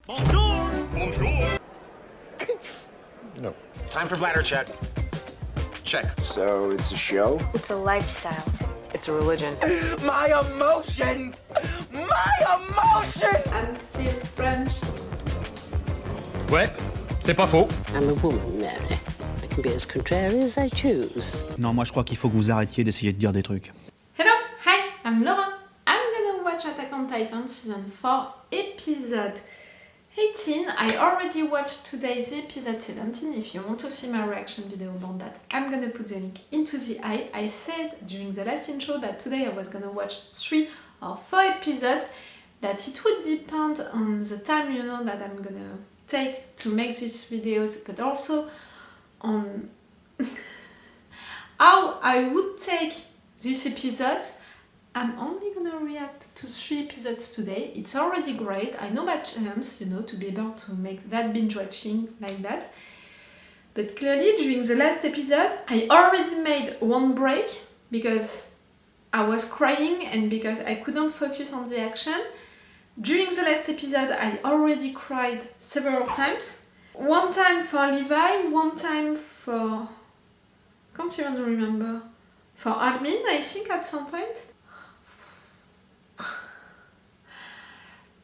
Bonjour! Bonjour! No. Time for bladder check. Check. So it's a show? It's a lifestyle. It's a religion. My emotions! My emotions! I'm still French. Ouais, c'est pas faux. I'm a woman, Mary. I can be as contrary as I choose. Non, moi je crois qu'il faut que vous arrêtiez d'essayer de dire des trucs. Hello, hi, I'm Laura. I'm gonna watch Attack on Titan Season 4, Episode 18. I already watched today's episode 17. If you want to see my reaction video about that, I'm gonna put the link into the I said during the last intro that today I was gonna watch 3 or 4 episodes, that it would depend on the time, you know, that I'm gonna take to make these videos, but also on how I would take this episode. I'm only gonna react to 3 episodes today. It's already great. I know my chance, you know, to be able to make that binge watching like that. But clearly during the last episode, I already made one break because I was crying and because I couldn't focus on the action. During the last episode, I already cried several times. One time for Levi, one time for... can't even remember. For Armin, I think at some point.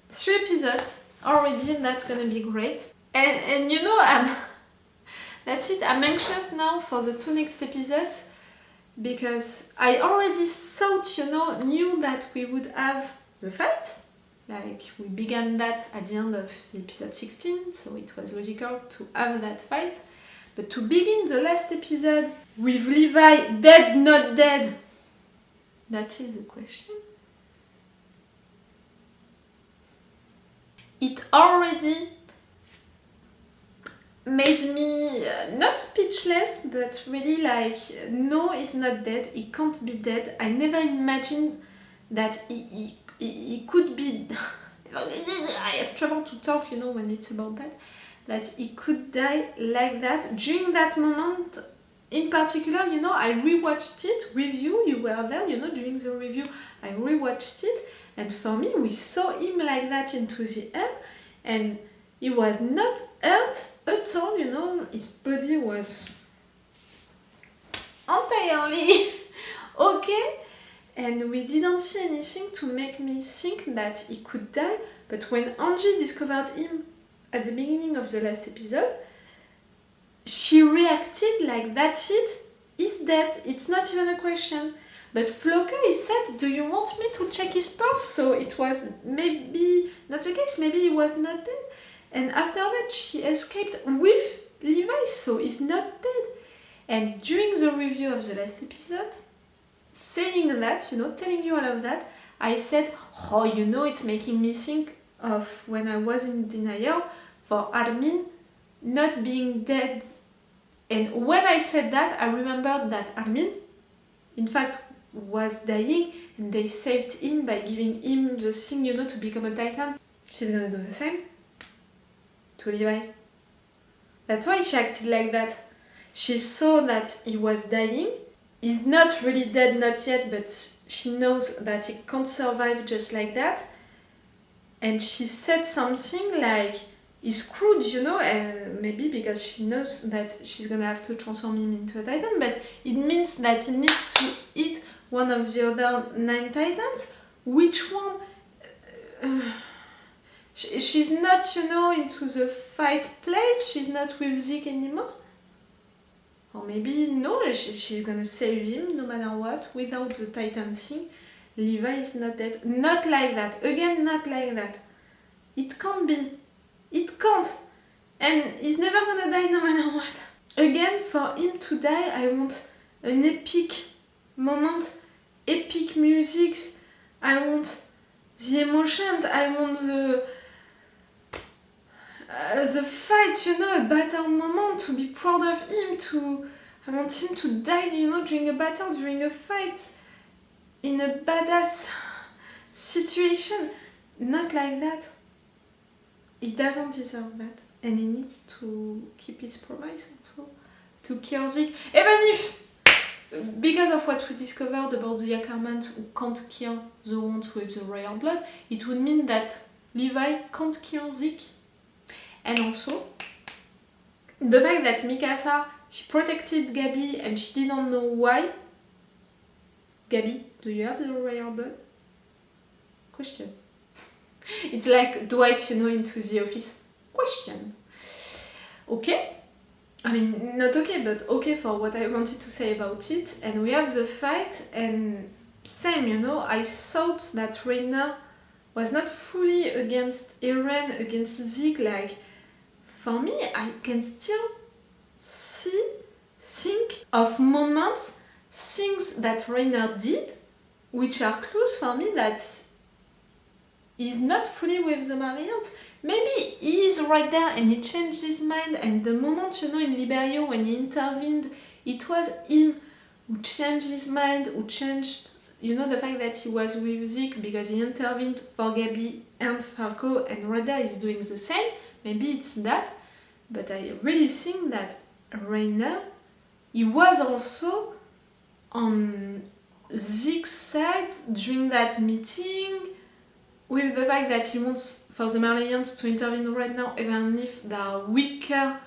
3 episodes already, that's gonna be great. And you know, that's it, I'm anxious now for the 2 next episodes because I already thought, you know, knew that we would have the fight. Like, we began that at the end of the episode 16, so it was logical to have that fight. But to begin the last episode with Levi dead, not dead, that is the question. It already made me not speechless, but really like, no, he's not dead, he can't be dead. I never imagined that he could be... I have trouble to talk, you know, when it's about that he could die like that. During that moment, in particular, you know, I rewatched it with you, you were there, you know, during the review, I rewatched it, and for me, we saw him like that into the air, and he was not hurt at all, you know, his body was entirely okay, and we didn't see anything to make me think that he could die. But when Angie discovered him at the beginning of the last episode, she reacted like, that's it, he's dead, it's not even a question. But Floke, he said, do you want me to check his pulse? So it was maybe not the case, maybe he was not dead. And after that, she escaped with Levi, so he's not dead. And during the review of the last episode, saying that, you know, telling you all of that, I said, oh, you know, it's making me think of when I was in denial for Armin not being dead. And when I said that, I remembered that Armin, in fact, was dying, and they saved him by giving him the thing, you know, to become a Titan. She's gonna do the same to Levi. That's why she acted like that. She saw that he was dying. He's not really dead, not yet, but she knows that he can't survive just like that. And she said something like, he's screwed, you know, and maybe because she knows that she's gonna have to transform him into a Titan, but it means that he needs to eat one of the other 9 Titans. Which one? She's not, you know, into the fight place, she's not with Zeke anymore. Or maybe, no, she's gonna save him no matter what, without the Titan thing. Levi is not dead. Not like that. Again, not like that. It can't be. It can't. And he's never gonna die no matter what. Again, for him to die, I want an epic moment, epic music. I want the emotions. I want the fight, you know, a battle moment, to be proud of him, I want him to die, you know, during a battle, during a fight, in a badass situation. Not like that. He doesn't deserve that, and he needs to keep his promise also, to kill Zeke. Even if, because of what we discovered about the Ackermans who can't kill the ones with the royal blood, it would mean that Levi can't kill Zeke And also, the fact that Mikasa, she protected Gaby and she didn't know why. Gaby, do you have the royal blood? Question. It's like Dwight, into the office. Question. Okay. I mean, not okay, but okay for what I wanted to say about it. And we have the fight, and same, I thought that Reina was not fully against Eren, against Zeke. Like, for me, I can still think of moments, things that Reina did, which are clues for me that he's not fully with the Marleyans. Maybe he is right there and he changed his mind, and the moment, in Liberio when he intervened, it was him who changed his mind, who changed, the fact that he was with Zeke because he intervened for Gaby and Falco, and right there he's doing the same. Maybe it's that, but I really think that Reina, he was also on Zeke's side during that meeting, with the fact that he wants for the Marleyans to intervene right now, even if they are weaker,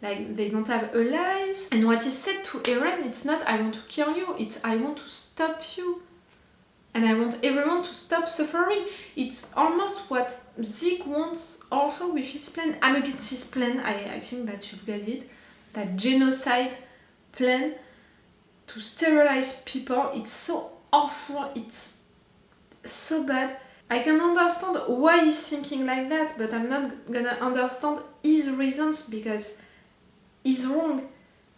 like they don't have allies. And what he said to Eren, it's not I want to kill you, it's I want to stop you. And I want everyone to stop suffering. It's almost what Zeke wants also with his plan. I'm against his plan, I think that you've got it. That genocide plan to sterilize people, it's so awful, it's so bad. I can understand why he's thinking like that, but I'm not gonna understand his reasons because he's wrong.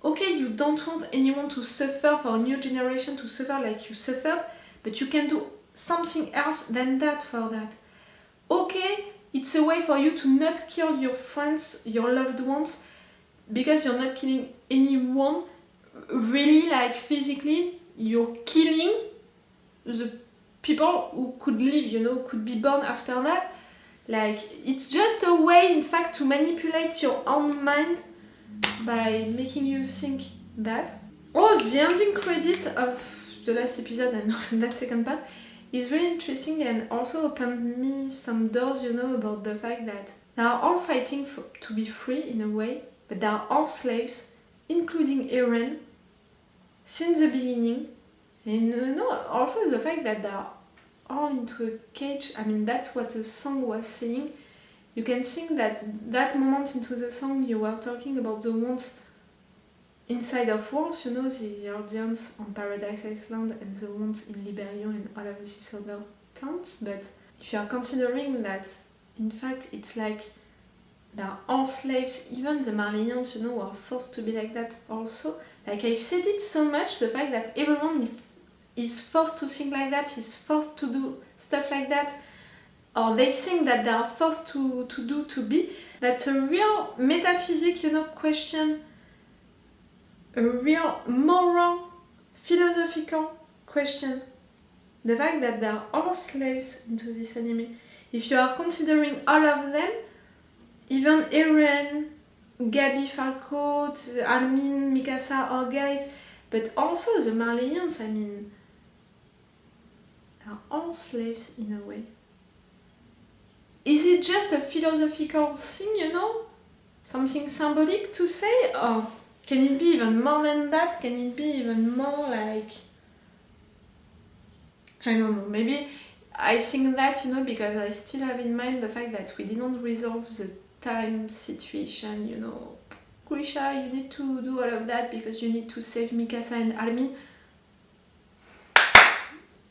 Okay, you don't want anyone to suffer, for a new generation to suffer like you suffered, but you can do something else than that for that. Okay, it's a way for you to not kill your friends, your loved ones, because you're not killing anyone. Really, like physically, you're killing the people who could live, could be born after that. Like, it's just a way, in fact, to manipulate your own mind by making you think that. Oh, the ending credit of the last episode and that second part is really interesting and also opened me some doors, about the fact that they are all fighting to be free in a way, but they are all slaves, including Eren, since the beginning. And also the fact that they are all into a cage. I mean, that's what the song was saying. You can think that moment into the song you were talking about the ones inside of worlds, the Eldians on Paradise Island and the ones in Liberio and all of these other towns. But if you are considering that, in fact, it's like they are all slaves, even the Marleyans, are forced to be like that also. Like I said it so much, the fact that everyone is forced to think like that, is forced to do stuff like that, or they think that they are forced to be. That's a real metaphysic, question, a real moral, philosophical question. The fact that they are all slaves into this anime. If you are considering all of them, even Eren, Gaby, Falco, Armin, Mikasa, all guys, but also the Marleyans, I mean, are all slaves in a way. Is it just a philosophical thing, something symbolic to say, or can it be even more than that? Can it be even more like, I don't know, maybe I think that, because I still have in mind the fact that we didn't resolve the time situation, Grisha, you need to do all of that because you need to save Mikasa and Armin.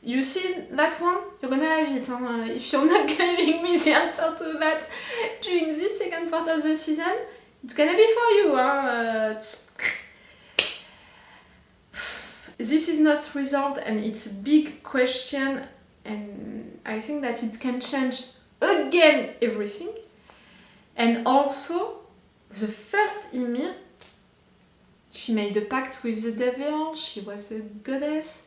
You see that one? You're gonna have it, if you're not giving me the answer to that during this second part of the season, it's gonna be for you, This is not resolved and it's a big question, and I think that it can change again everything. And also, the first Ymir, she made a pact with the devil, she was a goddess.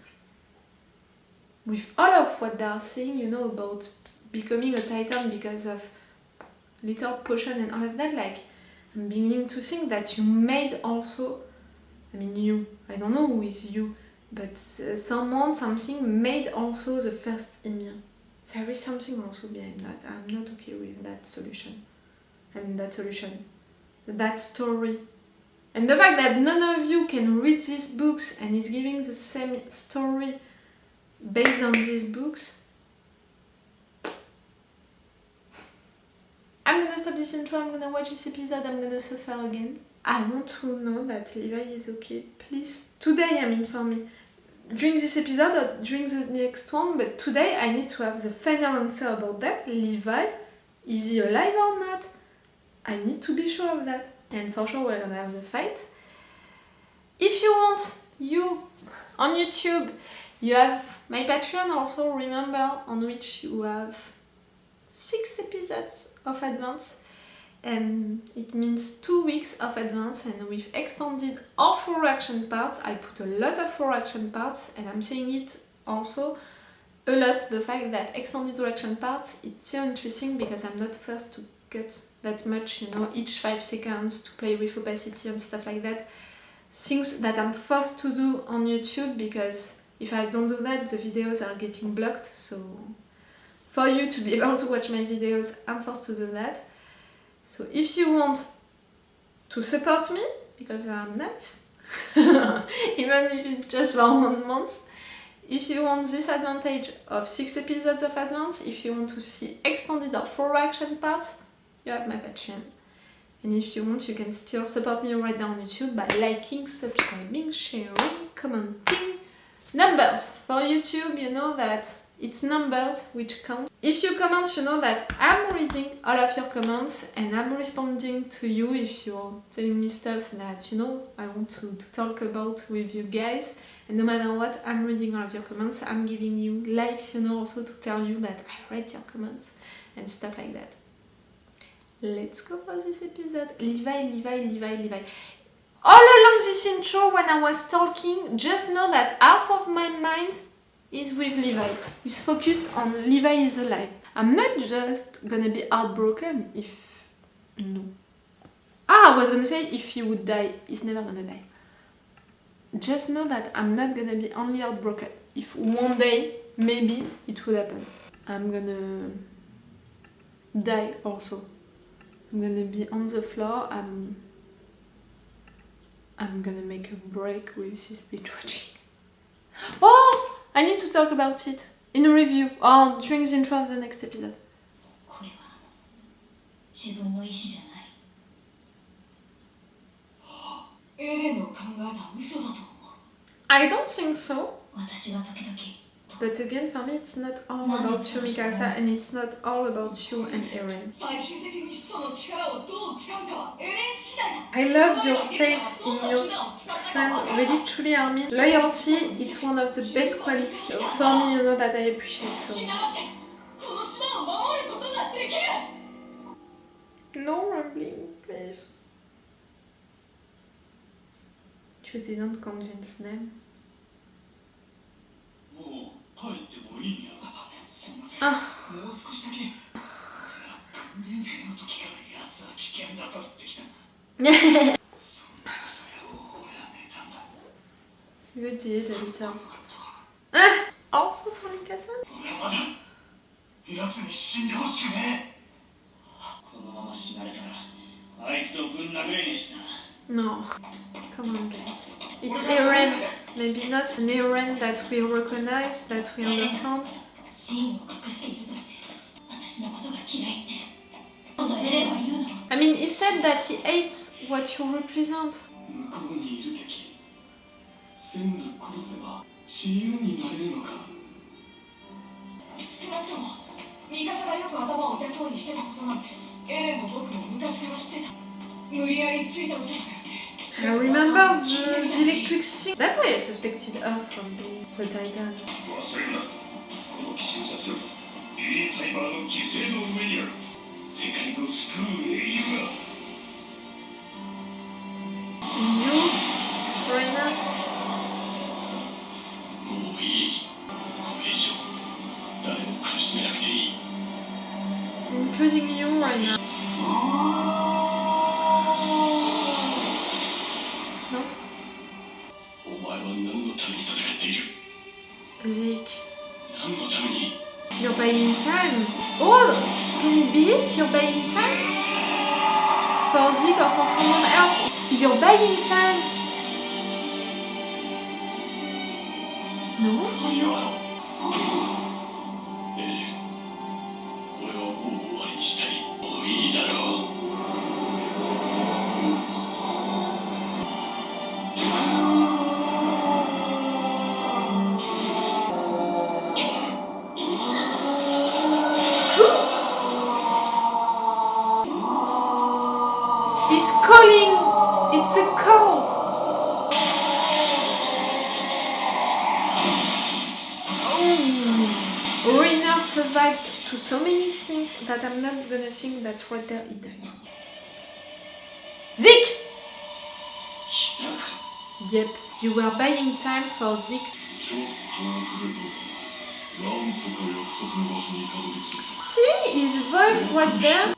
With all of what they are saying, about becoming a titan because of little potion and all of that, like, I'm beginning to think that you made also, I don't know who is you, but something made also the first Ymir. There is something also behind that. I'm not okay with that solution. and that solution, that story. And the fact that none of you can read these books and is giving the same story based on these books. I'm gonna stop this intro, I'm gonna watch this episode, I'm gonna suffer again. I want to know that Levi is okay. Please, today, I mean for me. During this episode or during the next one, but today I need to have the final answer about that. Levi, is he alive or not? I need to be sure of that. And for sure we're gonna have the fight. If you want, you on YouTube, you have my Patreon also, remember, on which you have 6 episodes of advance. And it means 2 weeks of advance, and we've extended all 4 action parts. I put a lot of 4 action parts, and I'm saying it also a lot, the fact that extended action parts, it's so interesting because I'm not forced to cut that much, you know, each 5 seconds to play with opacity and stuff like that. Things that I'm forced to do on YouTube, because if I don't do that, the videos are getting blocked. So for you to be able to watch my videos, I'm forced to do that. So if you want to support me, because I'm nice, even if it's just for 1 month, if you want this advantage of 6 episodes of advance, if you want to see extended or 4 action parts, you have my Patreon. And if you want, you can still support me right now on YouTube by liking, subscribing, sharing, commenting. Numbers. For YouTube, you know that it's numbers which count. If you comment, you know that I'm reading all of your comments and I'm responding to you if you're telling me stuff that, you know, I want to talk about with you guys. And no matter what, I'm reading all of your comments. I'm giving you likes, you know, also to tell you that I read your comments and stuff like that. Let's go for this episode. Levi. All along this intro, when I was talking, just know that half of my mind is with Levi. He's focused on Levi is alive. I'm not just gonna be heartbroken if... No. I was gonna say if he would die. He's never gonna die. Just know that I'm not gonna be only heartbroken. If one day, maybe, it will happen. I'm gonna die also. I'm gonna be on the floor. I'm gonna make a break with this binge watching. Oh! I need to talk about it in a review or during the intro of the next episode. I don't think so. But again, for me, it's not all about you, Mikasa, and it's not all about you and Eren. I love your face in your friend, really, truly, Armin. Loyalty, it's one of the best qualities. For me, you know that I appreciate so much. No rambling, please. You didn't convince them. Ah. You did a little. Also for Mikasa? No. Come on, guys. It's Eren. Maybe not an Eren that we recognize, that we understand. I mean, he said that he hates what you represent. I remember the electric thing. That's why I suspected her from being a Titan. You, Reina? Including you, Reina. No? Zeke. You're buying time. Oh, can it be it? You're buying time? for Zeke or for someone else. You're buying time. No? He's calling! It's a call! Oh. Rainer survived to so many things that I'm not gonna think that right there he died. Zeke! Yep, you were buying time for Zeke. See his voice right there?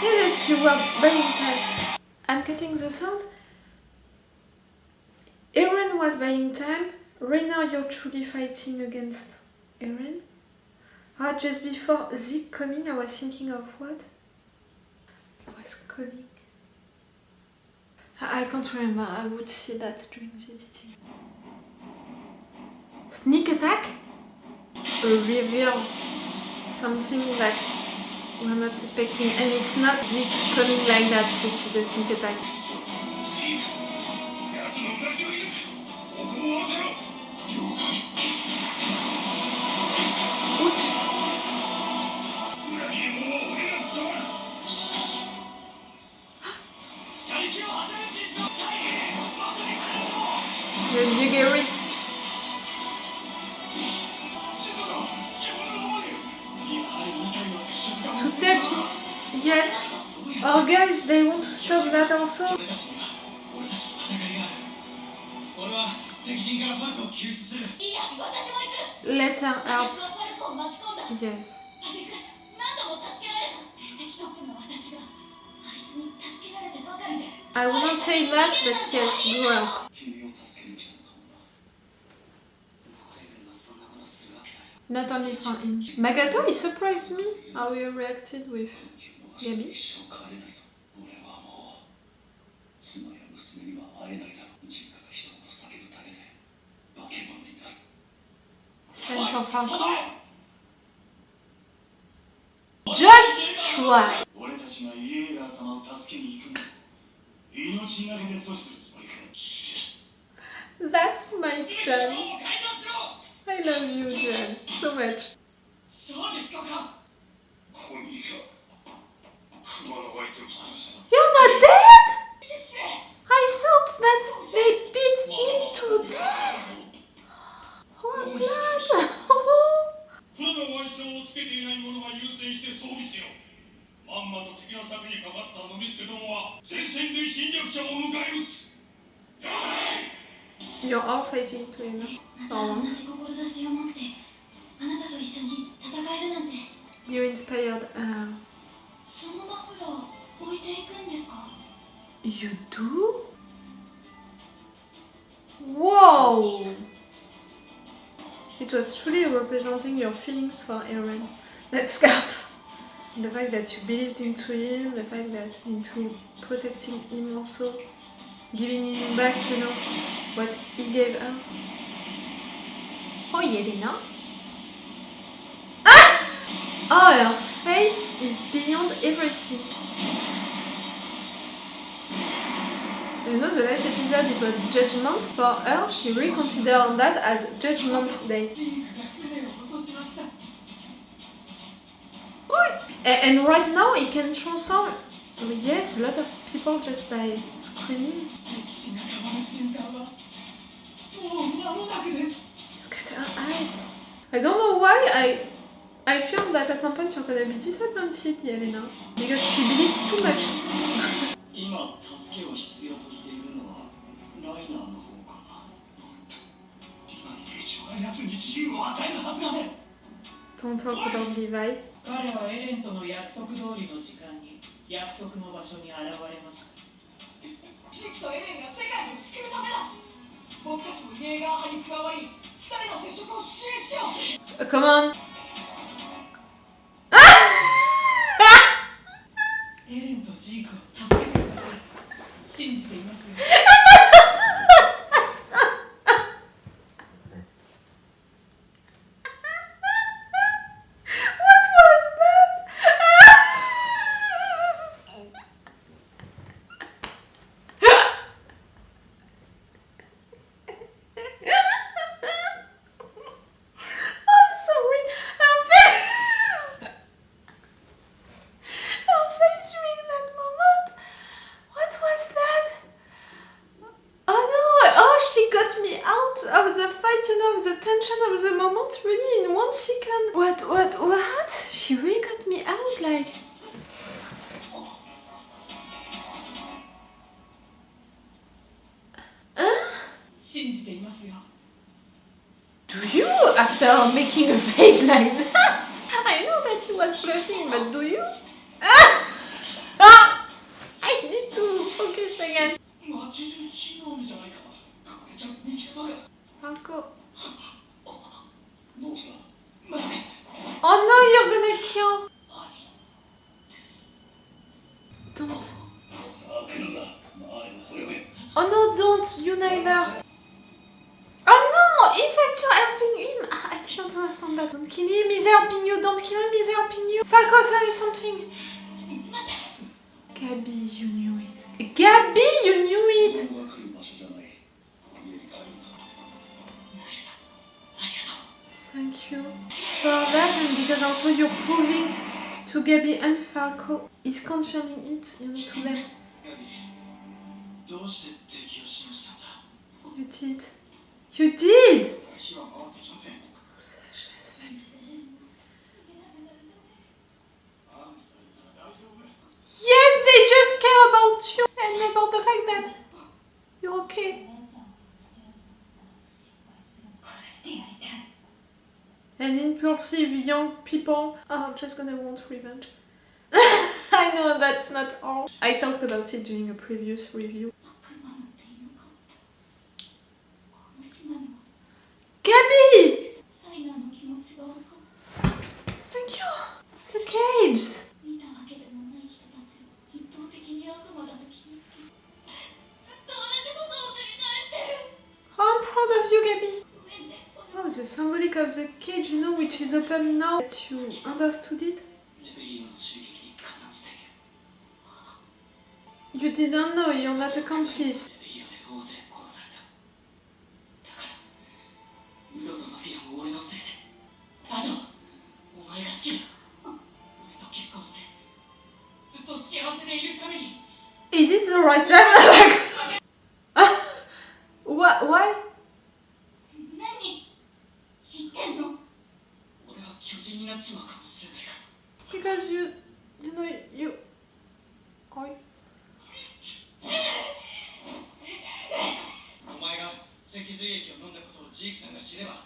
Yes, you were buying time. I'm cutting the sound. Eren was buying time. Right now you're truly fighting against Eren. Just before Zeke coming, I was thinking of what? He was calling. I can't remember. I would see that during the editing. Sneak attack? A reveal. Something that we're not suspecting, and it's not Zeke coming like that, which is a sneak attack. Ouch. The Yugerist. Two touches, yes. Oh guys, they want to stop that also. Let her help. Yes. I will not say that, but yes, go help. Not only for him. Magato, he surprised me how he reacted with Gaby. Send for Falcon. Just try. That's my friend. I love you, Jen, so much. You're not dead? I thought that they beat him to death. Oh, I'm glad. You're all fighting to him for once. You inspired her. You do? Whoa! It was truly representing your feelings for Eren. That scarf. The fact that you believed into him, the fact that into protecting him also, giving him back, you know, what he gave her. Oh, Yelena. Ah! Oh, her face is beyond everything. You know, the last episode it was Judgment. For her, she reconsidered that as Judgment Day. And right now it can transform. Yes, a lot of people just by screaming. Look at her eyes. I don't know why I feel that at some point you're gonna be disappointed, Yelena, because she believes too much. Don't talk about Levi. 彼はエレンとの約束通りの時間に約束の場所に現れました。ジクとエレンが世界を救うためだ。僕たちもイェーガー派に加わり、二人の接触を支援しよう。Come on. ジークを助けてください。信じていますよ。Of the fight, you know, the tension of the moment, really in 1 second. What? She really got me out, like. Huh? 信じていますよ。 Do you? After making a face like that? I know that she was bluffing, but do you? I need to focus again. 街中火の海じゃないか。これじゃ逃げ場が。 Falco. どうした？待て。 Oh no, you're gonna kill. Don't. さあ来るんだ。周りも滅べ。 Oh no, don't. You neither. Oh no! In fact, you're helping him. I didn't understand that. Don't kill him. He's helping you. Don't kill him. He's helping you. Falco, say something. Gaby, you knew it. Gaby, you knew it. Thank you for that, and because also you're proving to Gaby and Falco is confirming it, you know, to them. You did. You did! Yes, they just care about you and about the fact that you're okay. And impulsive young people are just gonna want revenge. I know that's not all. I talked about it during a previous review. Gaby! Thank you! The cage! Oh, I'm proud of you, Gaby. Oh, the symbolic of the cage, you know, which is open now that you understood it. You didn't know, you're not accomplice. Is it the right time? What? Why? Because you know, you... Oi. お前が脊髄液を飲んだことをジークさんが知れば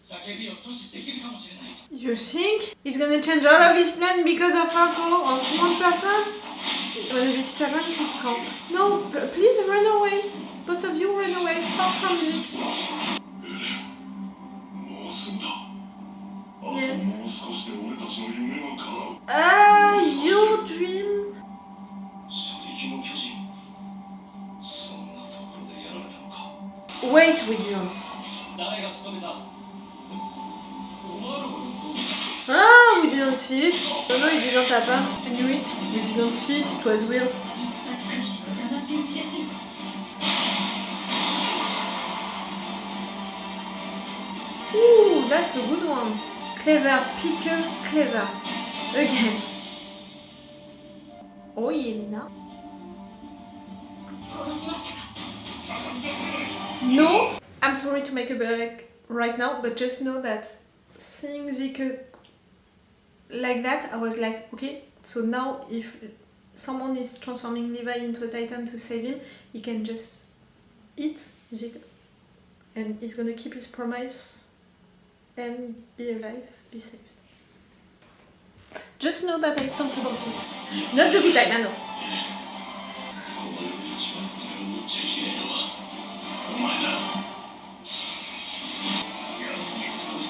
叫びを阻止できるかもしれない。 You think he's gonna change all of his plan because of Falco of one person? Gonna be disadvantage, can't. No, please run away. Both of you run away, far from Zeke. Yes. Your dream. Wait, we didn't see. Ah, we didn't see it. No, it didn't happen. I knew it. We didn't see it. It was weird. Ooh, that's a good one. Clever, picker, clever. Again. Oh, Yelena. No, I'm sorry to make a break right now, but just know that seeing Zeke like that, I was like, okay, so now if someone is transforming Levi into a Titan to save him, he can just eat Zeke and he's gonna keep his promise and be alive, be saved. Just know that I thought about it. Not the good time, I know.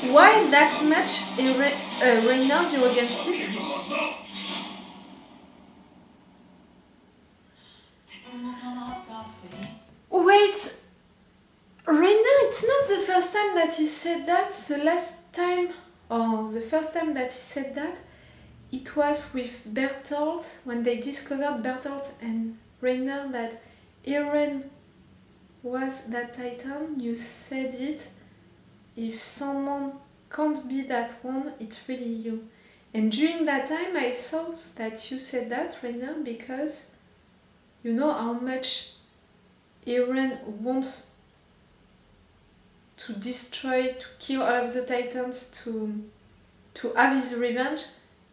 Why that much, right now you're against it? time that he said that, the last time, or the first time that he said that, it was with Bertolt, when they discovered Bertolt and Rainer that Eren was that Titan. You said it, if someone can't be that one, it's really you. And during that time I thought that you said that, Rainer, because you know how much Eren wants to destroy, to kill all of the Titans, to have his revenge,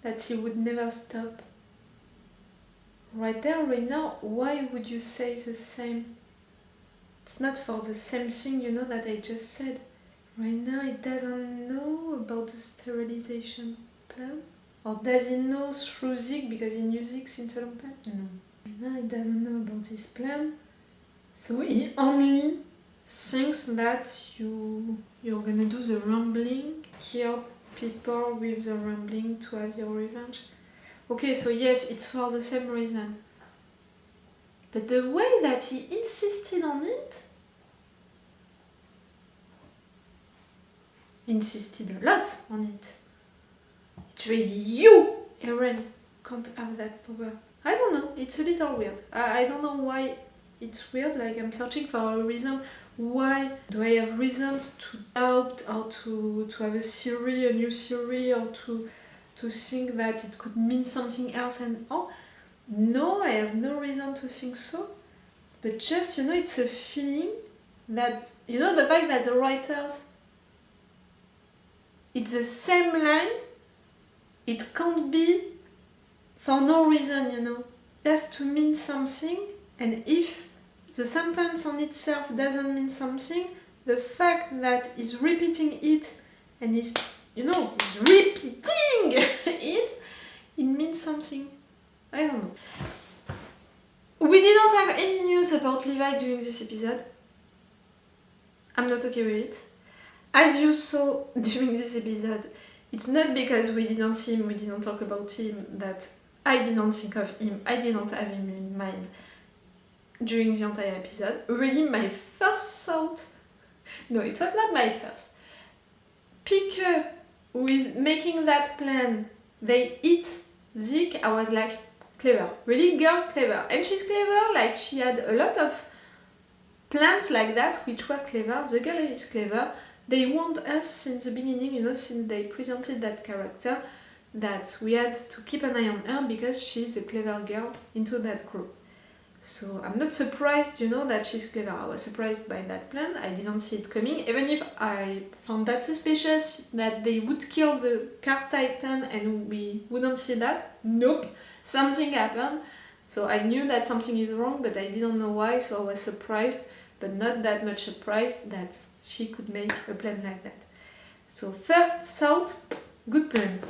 that he would never stop. Right there, Rainer, why would you say the same? It's not for the same thing, you know, that I just said. Rainer, he doesn't know about the sterilization plan? Or does he know through Zeke because he knew Zeke since a long time? No. Rainer, he doesn't know about his plan. So he only thinks that you're gonna do the rambling, kill people with the rambling to have your revenge. Okay, so yes, it's for the same reason. But the way that he insisted on it, insisted a lot on it. It's really you, Eren, can't have that power. I don't know, it's a little weird. I don't know why it's weird, like I'm searching for a reason. Why do I have reasons to doubt or to have a theory, a new theory, or to think that it could mean something else? And oh, no, I have no reason to think so. But just, you know, it's a feeling that, you know, the fact that the writers, it's the same line, it can't be for no reason, you know. It has to mean something, and if the sentence on itself doesn't mean something, the fact that he's repeating it and he's, you know, he's repeating it, it means something. I don't know. We didn't have any news about Levi during this episode. I'm not okay with it. As you saw during this episode, it's not because we didn't see him, we didn't talk about him, that I didn't think of him, I didn't have him in mind during the entire episode. Really, my first thought, no, it was not my first. Picker, who is making that plan, they eat Zeke, I was like, clever, really girl, clever. And she's clever, like she had a lot of plans like that which were clever. The girl is clever. They warned us since the beginning, you know, since they presented that character, that we had to keep an eye on her because she's a clever girl into that group. So I'm not surprised, you know, that she's clever. I was surprised by that plan. I didn't see it coming, even if I found that suspicious that they would kill the Card Titan and we wouldn't see that. Nope, something happened. So I knew that something is wrong, but I didn't know why, so I was surprised, but not that much surprised that she could make a plan like that. So first thought, good plan.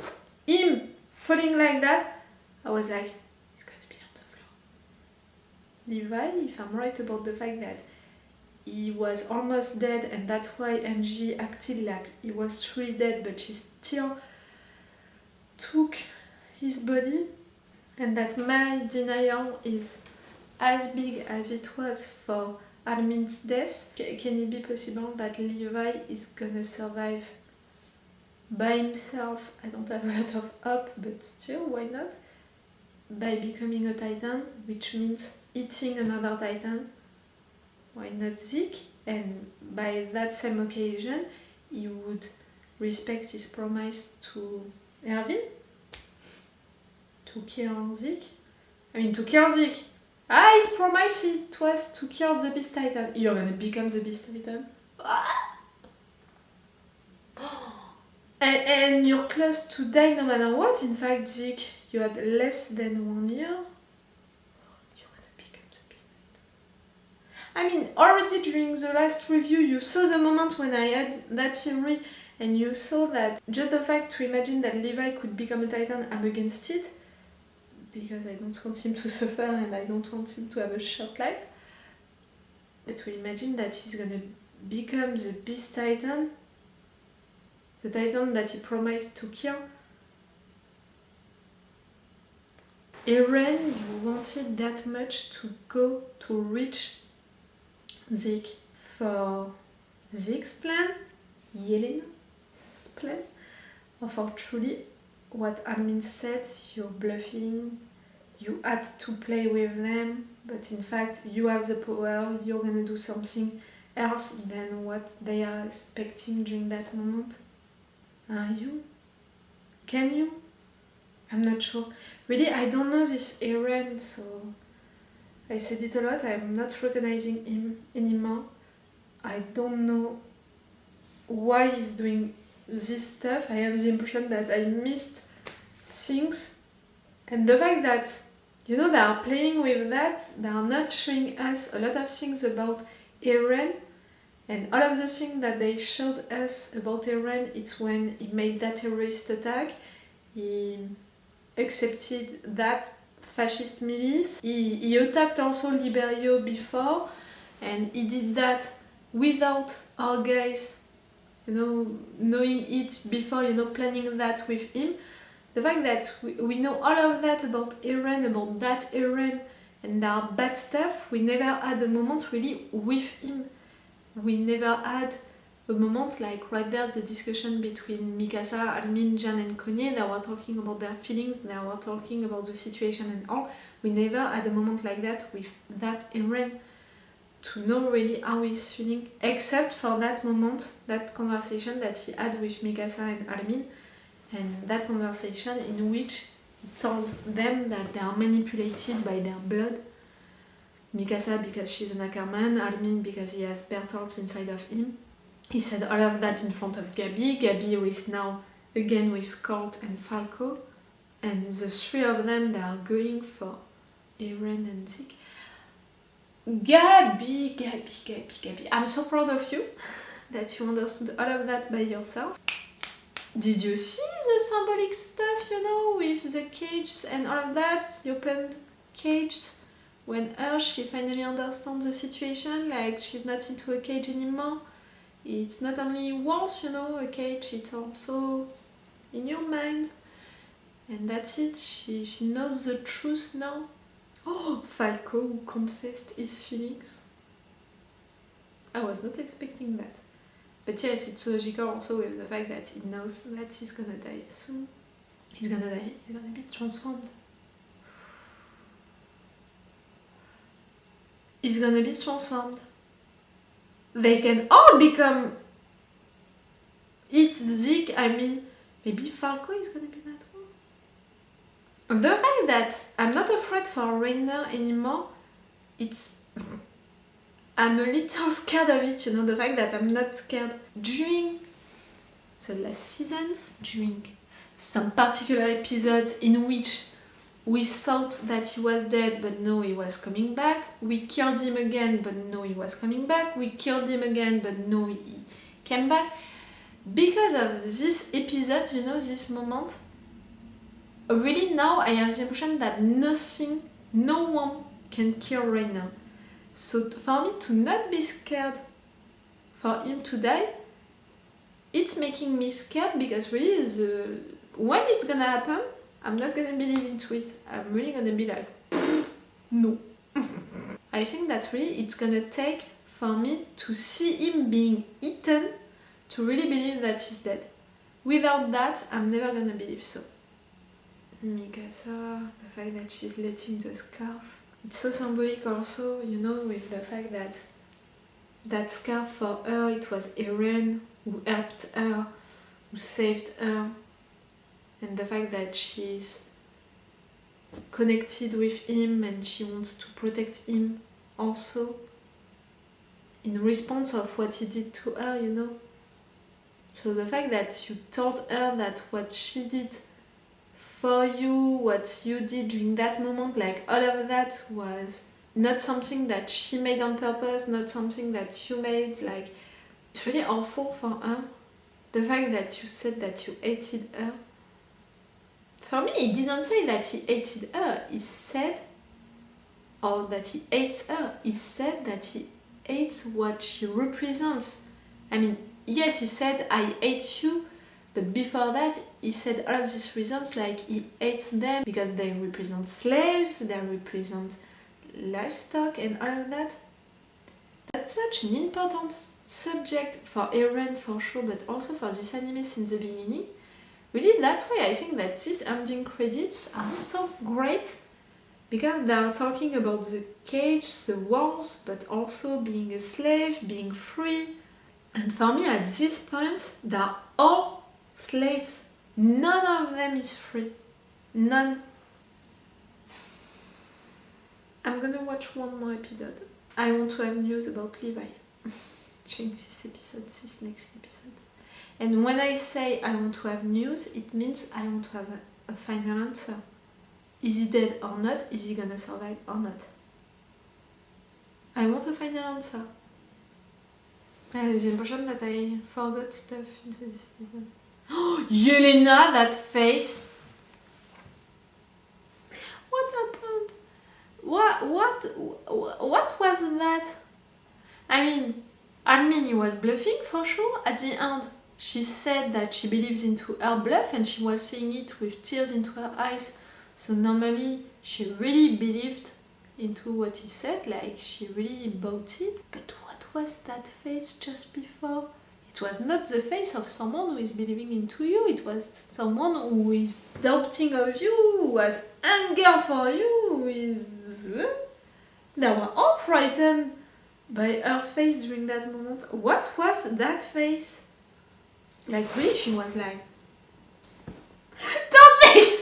Him falling like that, I was like, Levi, if I'm right about the fact that he was almost dead and that's why Angie acted like he was truly dead, but she still took his body, and that my denial is as big as it was for Armin's death. Can it be possible that Levi is gonna survive by himself? I don't have a lot of hope, but still, why not? By becoming a Titan, which means eating another Titan. Why not Zeke? And by that same occasion, he would respect his promise to Erwin to kill Zeke. I mean, to kill Zeke. His promise it was to kill the Beast Titan. You're gonna become the Beast Titan. And you're close to die no matter what. In fact, Zeke, you had less than 1 year. You're gonna become the Beast Titan. I mean, already during the last review, you saw the moment when I had that theory, and you saw that just the fact to imagine that Levi could become a Titan, I'm against it. Because I don't want him to suffer and I don't want him to have a short life. But we imagine that he's gonna become the Beast Titan, the Titan that he promised to kill. Eren, you wanted that much to go to reach Zeke. For Zeke's plan, Yelena plan, or for truly what Armin said, you're bluffing, you had to play with them, but in fact you have the power, you're gonna do something else than what they are expecting during that moment? Are you? Can you? I'm not sure. Really, I don't know this Eren, so I said it a lot, I'm not recognizing him anymore. I don't know why he's doing this stuff. I have the impression that I missed things, and the fact that, you know, they are playing with that, they are not showing us a lot of things about Eren, and all of the things that they showed us about Eren, it's when he made that terrorist attack, he accepted that fascist milice, he attacked also Liberio before, and he did that without our guys, you know, knowing it before, you know, planning that with him. The fact that we know all of that about Eren, about that Eren, and our bad stuff, we never had a moment really with him. We never had a moment like right there, the discussion between Mikasa, Armin, Jan and Konye, they were talking about their feelings, they were talking about the situation and all. We never had a moment like that with that Eren, to know really how he's feeling, except for that moment, that conversation that he had with Mikasa and Armin, and that conversation in which he told them that they are manipulated by their blood. Mikasa because she's an Ackerman, Armin because he has Bertolt inside of him. He said all of that in front of Gaby. Gaby who is now again with Colt and Falco, and the three of them, they are going for Eren and Zeke. Gaby, I'm so proud of you that you understood all of that by yourself. Did you see the symbolic stuff, you know, with the cages and all of that? The open cages. When she finally understands the situation, like she's not into a cage anymore. It's not only walls, you know, a cage, it's also in your mind. And that's it, she knows the truth now. Oh, Falco who confessed his feelings. I was not expecting that. But yes, it's logical also with the fact that he knows that he's gonna die soon. He's gonna die, he's gonna be transformed. He's gonna be transformed. They can all become... It's Zeke, I mean, maybe Falco is gonna be that one. The fact that I'm not afraid for Rainer anymore, it's... I'm a little scared of it, you know, the fact that I'm not scared. During the last seasons, during some particular episodes in which we thought that he was dead, but no, he was coming back. We killed him again, but no, he was coming back. We killed him again, but no, he came back. Because of this episode, you know, this moment, really now I have the impression that nothing, no one can kill Rainer. So for me to not be scared for him to die, it's making me scared because really when it's gonna happen, I'm not gonna believe into it. I'm really gonna be like, no. I think that really it's gonna take for me to see him being eaten to really believe that he's dead. Without that, I'm never gonna believe so. Mikasa, the fact that she's letting the scarf. It's so symbolic also, you know, with the fact that that scarf for her, it was Eren who helped her, who saved her. And the fact that she's connected with him and she wants to protect him also in response of what he did to her, you know. So the fact that you told her that what she did for you, what you did during that moment, like all of that was not something that she made on purpose, not something that you made, like it's really awful for her. The fact that you said that you hated her. For me, he didn't say that he hated her, he said, or that he hates her, he said that he hates what she represents. I mean, yes, he said, I hate you, but before that, he said all of these reasons, like he hates them because they represent slaves, they represent livestock and all of that. That's such an important subject for Eren for sure, but also for this anime since the beginning. Really, that's why I think that these ending credits are so great, because they are talking about the cage, the walls, but also being a slave, being free. And for me, at this point, they are all slaves. None of them is free. None. I'm gonna watch one more episode. I want to have news about Levi during this episode, this next episode. And when I say I want to have news, it means I want to have a final answer. Is he dead or not? Is he gonna survive or not? I want a final answer. I have the impression that I forgot stuff into this episode. Oh, Yelena, that face! What happened? What was that? I mean, Armin, he was bluffing for sure. At the end, she said that she believes into her bluff and she was saying it with tears into her eyes. So normally, she really believed into what he said, like she really bought it. But what was that face just before? It was not the face of someone who is believing into you, it was someone who is doubting of you, who has anger for you, who is... They were all frightened by her face during that moment. What was that face? Like really, she was like... Don't make...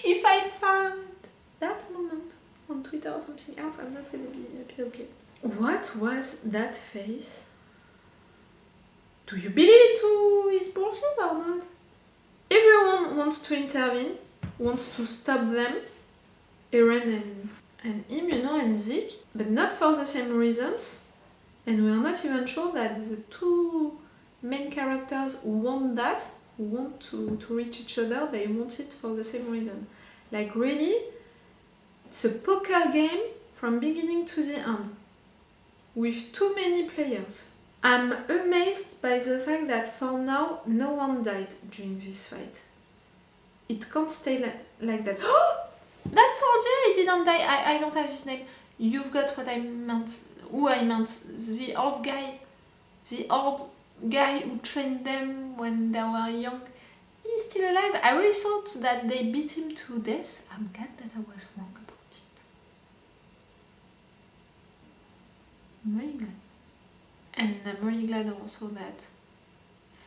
If I found that moment on Twitter or something else, I'm not gonna be happy, okay. What was that face? Do you believe into his bullshit or not? Everyone wants to intervene, wants to stop them, Eren and him, you know, and Zeke, but not for the same reasons. And we're not even sure that the two main characters who want that, who want to reach each other, they want it for the same reason. Like really, it's a poker game from beginning to the end, with too many players. I'm amazed by the fact that for now, no one died during this fight. It can't stay like that. Oh! That soldier, he didn't die. I don't have his name. You've got what I meant. Who I meant. The old guy. The old guy who trained them when they were young. He's still alive. I really thought that they beat him to death. I'm glad that I was wrong about it. I'm really glad. And I'm really glad also that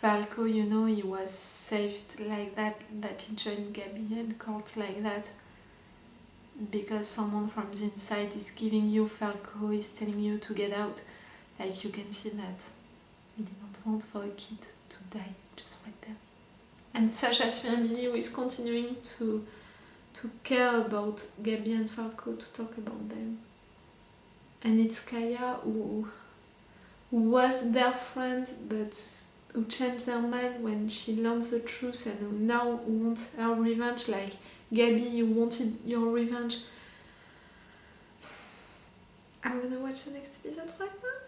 Falco, you know, he was saved like that he joined Gaby and cult like that. Because someone from the inside is giving you Falco, is telling you to get out. Like you can see that he didn't want for a kid to die just right there. And Sasha's family is continuing to care about Gaby and Falco, to talk about them. And it's Kaya who was their friend but who changed their mind when she learned the truth and who now wants her revenge, like Gaby, you wanted your revenge. I'm gonna watch the next episode right now.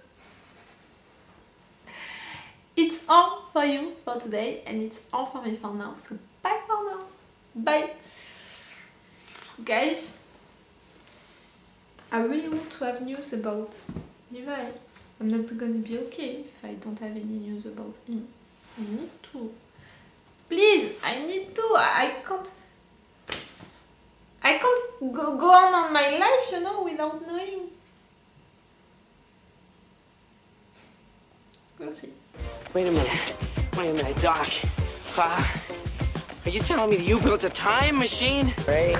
It's all for you for today and it's all for me for now, so bye for now. Bye! Guys, I really want to have news about Levi. I'm not gonna be okay if I don't have any news about him. I need to. Please, I need to. I can't go on my life, you know, without knowing. We'll see. Wait a minute, Doc. Are you telling me that you built a time machine? Great.